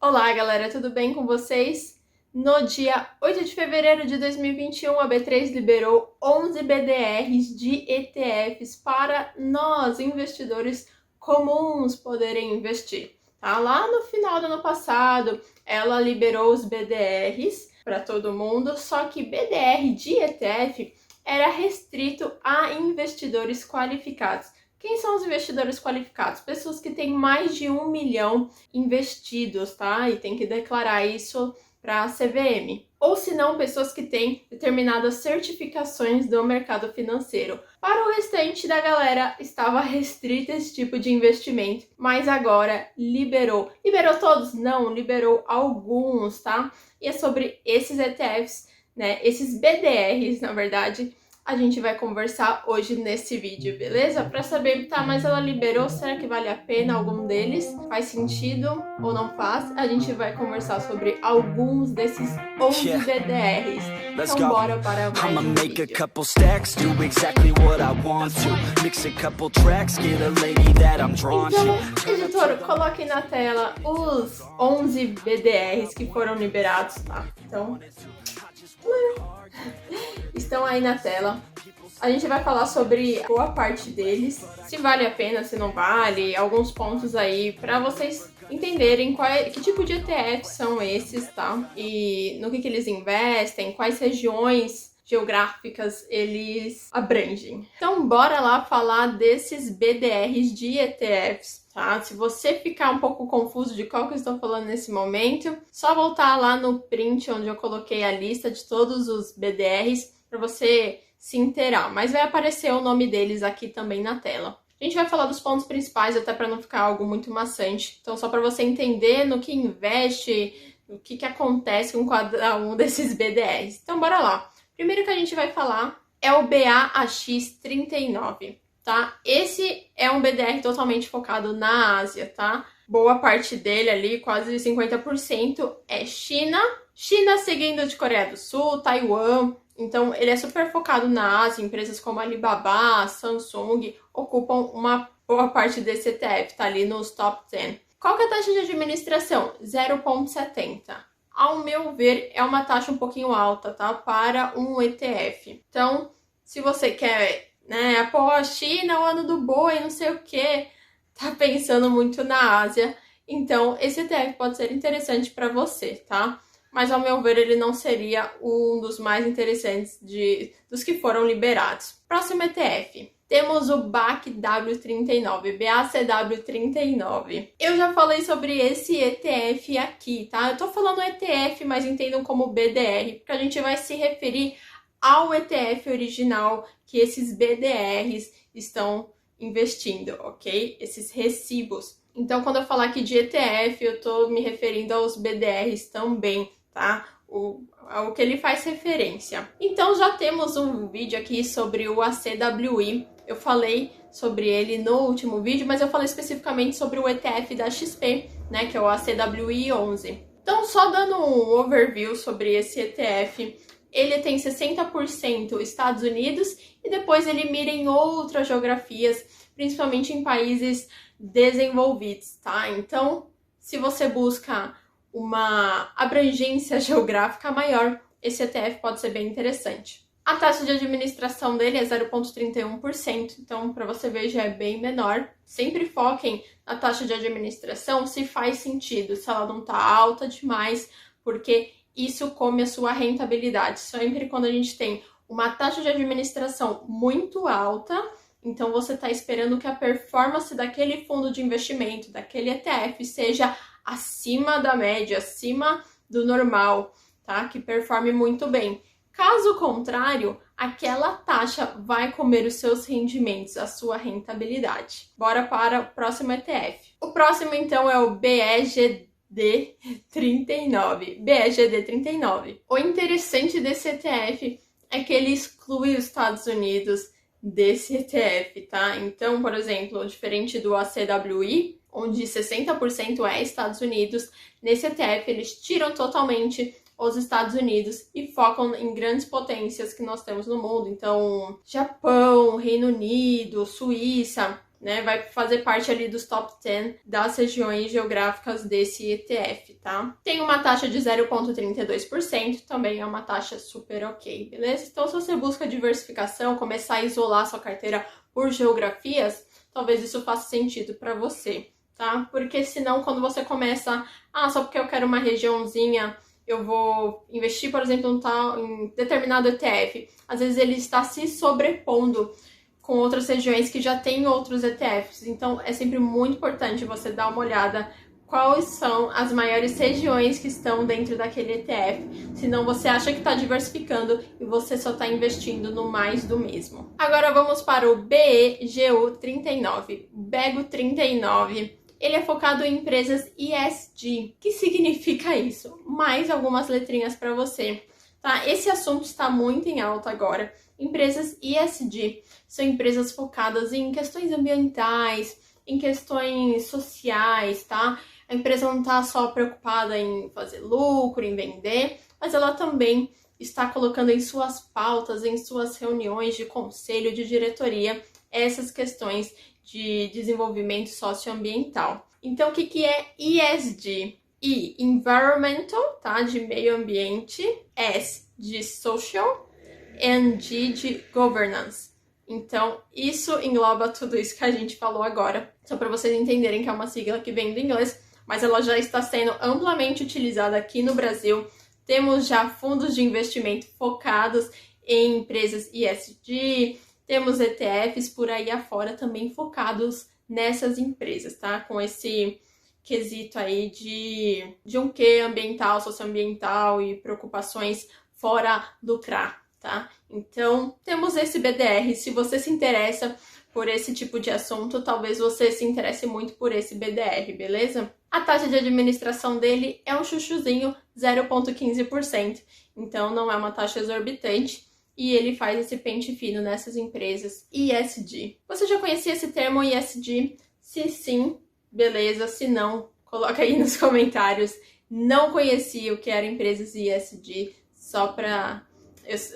Olá, galera, tudo bem com vocês? No dia 8 de fevereiro de 2021, a B3 liberou 11 BDRs de ETFs para nós, investidores comuns, poderem investir. Tá? Lá no final do ano passado, ela liberou os BDRs para todo mundo, só que BDR de ETF era restrito a investidores qualificados. Quem são os investidores qualificados? Pessoas que têm mais de 1 milhão investidos, tá? E tem que declarar isso para a CVM. Ou se não, pessoas que têm determinadas certificações do mercado financeiro. Para o restante da galera, estava restrito esse tipo de investimento, mas agora liberou. Liberou todos? Não, liberou alguns, tá? E é sobre esses ETFs, né? Esses BDRs, na verdade, a gente vai conversar hoje nesse vídeo, beleza? Para saber, tá, mas ela liberou, será que vale a pena algum deles? Faz sentido ou não faz? A gente vai conversar sobre alguns desses 11 BDRs. Então bora para mais um vídeo. Então, editor, coloque na tela os 11 BDRs que foram liberados, tá? Então, estão aí na tela. A gente vai falar sobre boa parte deles, se vale a pena, se não vale, alguns pontos aí para vocês entenderem que tipo de ETFs são esses, tá? E no que eles investem, quais regiões geográficas eles abrangem. Então, bora lá falar desses BDRs de ETFs. Tá? Se você ficar um pouco confuso de qual que eu estou falando nesse momento, só voltar lá no print onde eu coloquei a lista de todos os BDRs para você se inteirar, mas vai aparecer o nome deles aqui também na tela. A gente vai falar dos pontos principais, até para não ficar algo muito maçante. Então, só para você entender no que investe, o que acontece com cada um desses BDRs. Então, bora lá. Primeiro que a gente vai falar é o BAX39, tá? Esse é um BDR totalmente focado na Ásia, tá? Boa parte dele ali, quase 50%, é China. China seguindo de Coreia do Sul, Taiwan. Então, ele é super focado na Ásia. Empresas como Alibaba, Samsung ocupam uma boa parte desse ETF, tá ali nos top 10. Qual que é a taxa de administração? 0,70. Ao meu ver, é uma taxa um pouquinho alta, tá? Para um ETF. Então, se você quer, né, pô, a China, o ano do boi, não sei o que, tá pensando muito na Ásia, então esse ETF pode ser interessante para você, tá? Mas ao meu ver ele não seria um dos mais interessantes dos que foram liberados. Próximo ETF. Temos o BACW39, BACW39. Eu já falei sobre esse ETF aqui, tá? Eu tô falando ETF, mas entendam como BDR, porque a gente vai se referir ao ETF original que esses BDRs estão investindo, ok? Esses recibos. Então, quando eu falar aqui de ETF, eu tô me referindo aos BDRs também, tá? O que ele faz referência. Então, já temos um vídeo aqui sobre o ACWI. Eu falei sobre ele no último vídeo, mas eu falei especificamente sobre o ETF da XP, né? Que é o ACWI 11. Então, só dando um overview sobre esse ETF, ele tem 60% Estados Unidos e depois ele mira em outras geografias, principalmente em países desenvolvidos, tá? Então, se você busca uma abrangência geográfica maior, esse ETF pode ser bem interessante. A taxa de administração dele é 0,31%, então para você ver já é bem menor. Sempre foquem na taxa de administração se faz sentido, se ela não está alta demais, porque isso come a sua rentabilidade. Sempre quando a gente tem uma taxa de administração muito alta, então você está esperando que a performance daquele fundo de investimento, daquele ETF, seja acima da média, acima do normal, tá? Que performe muito bem. Caso contrário, aquela taxa vai comer os seus rendimentos, a sua rentabilidade. Bora para o próximo ETF. O próximo, então, é o BEGD39. BEGD39. O interessante desse ETF é que ele exclui os Estados Unidos desse ETF, tá? Então, por exemplo, diferente do ACWI, onde 60% é Estados Unidos, nesse ETF eles tiram totalmente os Estados Unidos e focam em grandes potências que nós temos no mundo. Então, Japão, Reino Unido, Suíça, né? Vai fazer parte ali dos top 10 das regiões geográficas desse ETF, tá? Tem uma taxa de 0,32%, também é uma taxa super ok, beleza? Então, se você busca diversificação, começar a isolar sua carteira por geografias, talvez isso faça sentido para você, tá? Porque senão, quando você começa, só porque eu quero uma regiãozinha, eu vou investir, por exemplo, em determinado ETF. Às vezes ele está se sobrepondo com outras regiões que já têm outros ETFs. Então, é sempre muito importante você dar uma olhada quais são as maiores regiões que estão dentro daquele ETF. Senão você acha que está diversificando e você só está investindo no mais do mesmo. Agora vamos para o BEGU39. BEGU39. Ele é focado em empresas ESG. O que significa isso? Mais algumas letrinhas para você, tá? Esse assunto está muito em alta agora. Empresas ESG são empresas focadas em questões ambientais, em questões sociais, tá? A empresa não está só preocupada em fazer lucro, em vender, mas ela também está colocando em suas pautas, em suas reuniões de conselho, de diretoria, essas questões de desenvolvimento socioambiental. Então, o que é ESG? E, Environmental, tá? De meio ambiente. S, de Social. And G, de Governance. Então, isso engloba tudo isso que a gente falou agora. Só para vocês entenderem que é uma sigla que vem do inglês, mas ela já está sendo amplamente utilizada aqui no Brasil. Temos já fundos de investimento focados em empresas ESG, temos ETFs por aí afora também focados nessas empresas, tá? Com esse quesito aí de um quê ambiental, socioambiental e preocupações fora lucrar, tá? Então, temos esse BDR. Se você se interessa por esse tipo de assunto, talvez você se interesse muito por esse BDR, beleza? A taxa de administração dele é um chuchuzinho, 0,15%. Então, não é uma taxa exorbitante. E ele faz esse pente fino nessas empresas ESG. Você já conhecia esse termo ESG? Se sim, beleza. Se não, coloca aí nos comentários. Não conhecia o que eram empresas ESG, só para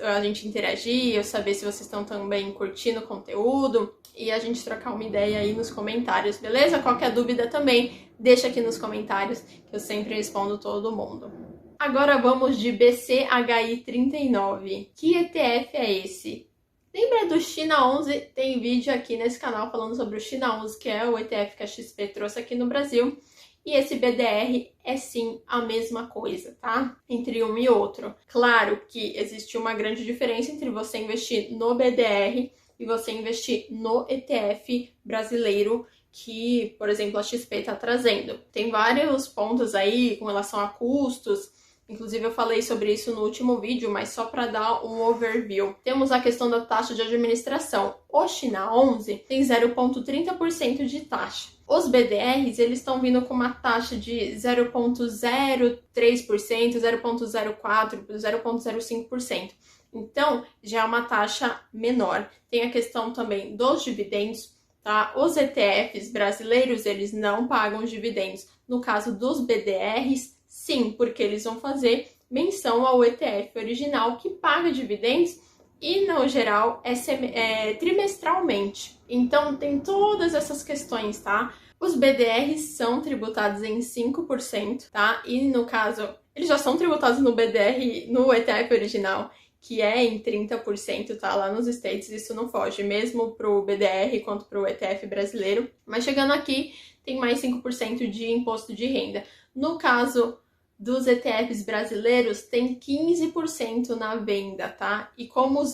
a gente interagir, eu saber se vocês estão também curtindo o conteúdo e a gente trocar uma ideia aí nos comentários, beleza? Qualquer dúvida também, deixa aqui nos comentários que eu sempre respondo todo mundo. Agora vamos de BCHI39. Que ETF é esse? Lembra do China 11? Tem vídeo aqui nesse canal falando sobre o China 11, que é o ETF que a XP trouxe aqui no Brasil. E esse BDR é sim a mesma coisa, tá? Entre um e outro. Claro que existe uma grande diferença entre você investir no BDR e você investir no ETF brasileiro que, por exemplo, a XP está trazendo. Tem vários pontos aí com relação a custos. Inclusive, eu falei sobre isso no último vídeo, mas só para dar um overview. Temos a questão da taxa de administração. O China 11 tem 0,30% de taxa. Os BDRs, eles estão vindo com uma taxa de 0,03%, 0,04%, 0,05%. Então, já é uma taxa menor. Tem a questão também dos dividendos, tá? Os ETFs brasileiros, eles não pagam dividendos. No caso dos BDRs, sim, porque eles vão fazer menção ao ETF original que paga dividendos e, no geral, é trimestralmente. Então, tem todas essas questões, tá? Os BDRs são tributados em 5%, tá? E, no caso, eles já são tributados no BDR, no ETF original, que é em 30%, tá? Lá nos States, isso não foge, mesmo pro BDR quanto pro ETF brasileiro. Mas chegando aqui, tem mais 5% de imposto de renda. No caso dos ETFs brasileiros, tem 15% na venda, tá? E como os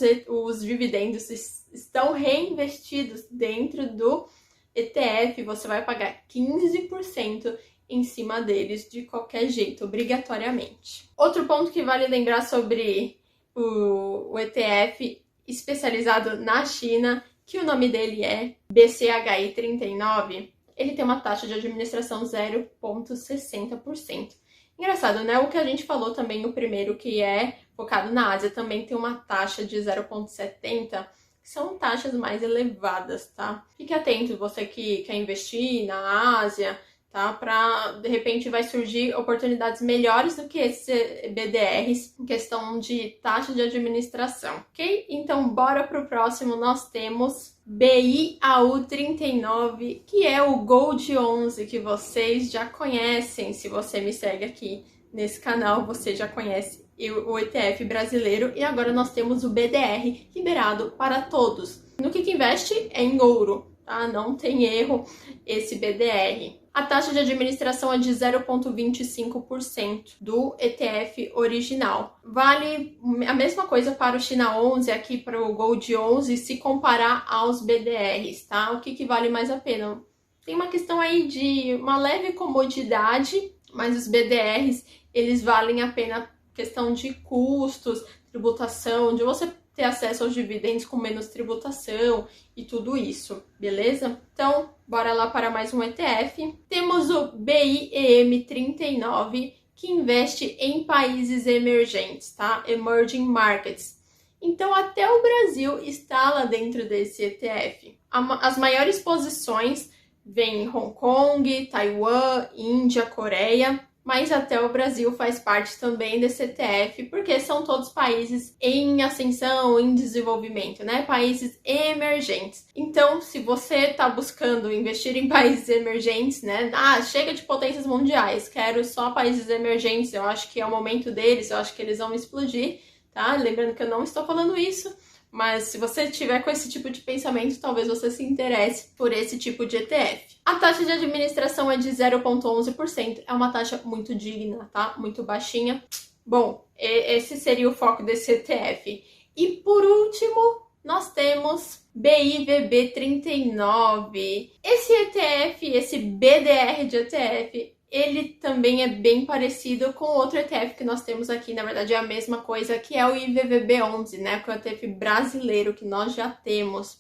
dividendos estão reinvestidos dentro do ETF, você vai pagar 15% em cima deles de qualquer jeito, obrigatoriamente. Outro ponto que vale lembrar sobre o ETF especializado na China, que o nome dele é BCHI39, ele tem uma taxa de administração 0,60%. Engraçado, né? O que a gente falou também, o primeiro, que é focado na Ásia, também tem uma taxa de 0,70%, que são taxas mais elevadas, tá? Fique atento, você que quer investir na Ásia, tá? Para de repente vai surgir oportunidades melhores do que esses BDRs em questão de taxa de administração, ok? Então bora pro próximo. Nós temos BIAU39, que é o Gold 11, que vocês já conhecem. Se você me segue aqui nesse canal, você já conhece o ETF brasileiro. E agora nós temos o BDR liberado para todos. No que investe é em ouro, tá? Não tem erro esse BDR. A taxa de administração é de 0,25% do ETF original. Vale a mesma coisa para o China 11, aqui para o Gold 11, se comparar aos BDRs, tá? O que vale mais a pena? Tem uma questão aí de uma leve comodidade, mas os BDRs, eles valem a pena questão de custos, tributação, de você ter acesso aos dividendos com menos tributação e tudo isso, beleza? Então, bora lá para mais um ETF. Temos o BIEM39, que investe em países emergentes, tá? Emerging Markets. Então, até o Brasil está lá dentro desse ETF. As maiores posições vêm em Hong Kong, Taiwan, Índia, Coreia, mas até o Brasil faz parte também desse ETF, porque são todos países em ascensão, em desenvolvimento, né? Países emergentes. Então, se você está buscando investir em países emergentes, né? Chega de potências mundiais, quero só países emergentes, eu acho que é o momento deles, eu acho que eles vão explodir, tá? Lembrando que eu não estou falando isso, mas se você tiver com esse tipo de pensamento, talvez você se interesse por esse tipo de ETF. A taxa de administração é de 0,11%, é uma taxa muito digna, tá? Muito baixinha. Bom, esse seria o foco desse ETF. E por último, nós temos BIVB39. Esse ETF, esse BDR de ETF, ele também é bem parecido com outro ETF que nós temos aqui, na verdade é a mesma coisa, que é o IVVB11, né, que é o ETF brasileiro que nós já temos.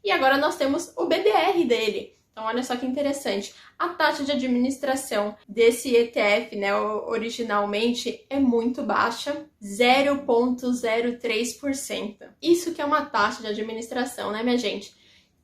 E agora nós temos o BDR dele. Então olha só que interessante, a taxa de administração desse ETF, né, originalmente é muito baixa, 0,03%. Isso que é uma taxa de administração, né, minha gente?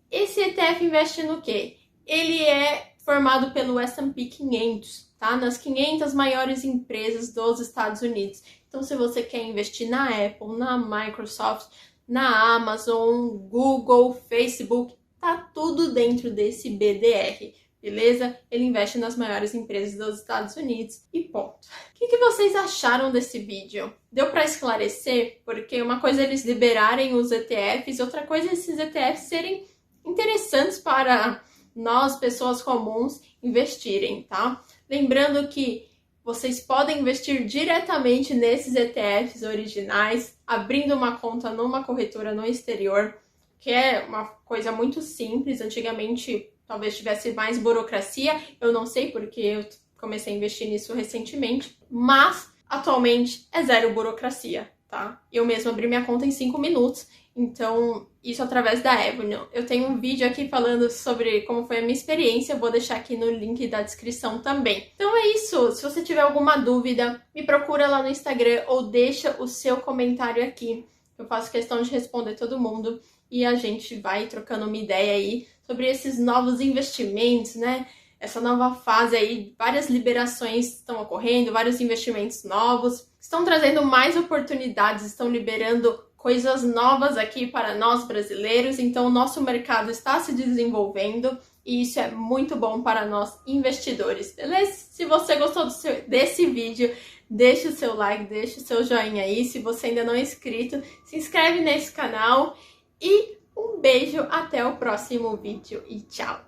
Esse ETF investe no quê? Ele é formado pelo S&P 500, tá? Nas 500 maiores empresas dos Estados Unidos. Então, se você quer investir na Apple, na Microsoft, na Amazon, Google, Facebook, tá tudo dentro desse BDR, beleza? Ele investe nas maiores empresas dos Estados Unidos e ponto. O que vocês acharam desse vídeo? Deu para esclarecer? Porque uma coisa é eles liberarem os ETFs, outra coisa é esses ETFs serem interessantes para nós, pessoas comuns, investirem, tá? Lembrando que vocês podem investir diretamente nesses ETFs originais, abrindo uma conta numa corretora no exterior, que é uma coisa muito simples. Antigamente, talvez tivesse mais burocracia, eu não sei porque eu comecei a investir nisso recentemente, mas atualmente é zero burocracia, tá? Eu mesma abri minha conta em 5 minutos. Então, isso através da Avenue. Eu tenho um vídeo aqui falando sobre como foi a minha experiência, eu vou deixar aqui no link da descrição também. Então é isso, se você tiver alguma dúvida, me procura lá no Instagram ou deixa o seu comentário aqui. Eu faço questão de responder todo mundo e a gente vai trocando uma ideia aí sobre esses novos investimentos, né? Essa nova fase aí, várias liberações estão ocorrendo, vários investimentos novos, estão trazendo mais oportunidades, estão liberando coisas novas aqui para nós brasileiros, então o nosso mercado está se desenvolvendo e isso é muito bom para nós investidores, beleza? Se você gostou desse vídeo, deixa o seu like, deixa o seu joinha aí. Se você ainda não é inscrito, se inscreve nesse canal e um beijo, até o próximo vídeo e tchau!